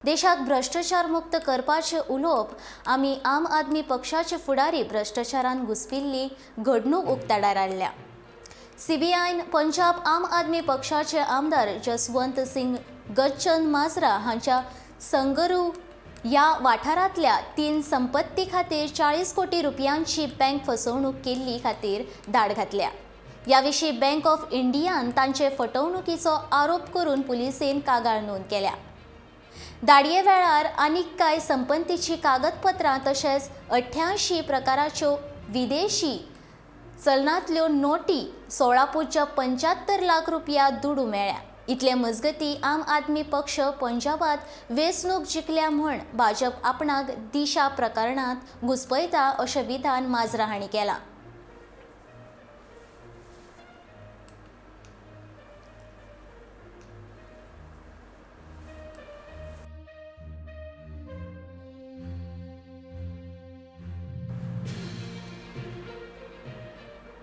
देशाक भ्रष्टाचार मुक्त करपाचे उलोवप आमी आम आदमी पक्षाचे फुडारी भ्रष्टाचारान घुस्पिल्ली घडणूक उक्ताडार हाडल्या। सीबीआयन पंजाब आम आदमी पक्षाचे आमदार जसवंत सिंग गजचंद माजरा हांच्या संगरू ह्या वाठारांतल्या 3 संपत्ती खातीर 40 कोटी रुपयांची बँक फसवणूक केल्ली खातीर धाड घातल्या। ह्या विशीं बँक ऑफ इंडियान तांचे फटवणुकीचो आरोप करून पुलिसेन कागाळ नोंद केल्या। धाडये वेळार आनीक कांय संपत्तीची कागदपत्रां तशेंच 88 प्रकाराच्यो विदेशी चलनांतल्यो नोटी 16.75 लाख रुपया दुडू मेळ्ळ्या। इतले मजगतीं आम आदमी पक्ष पंजाबात वेंचणूक जिखल्या म्हूण भाजप आपणाक दिशा प्रकरणांत घुस्पयता अशें विधान माजरा हांणी केलां।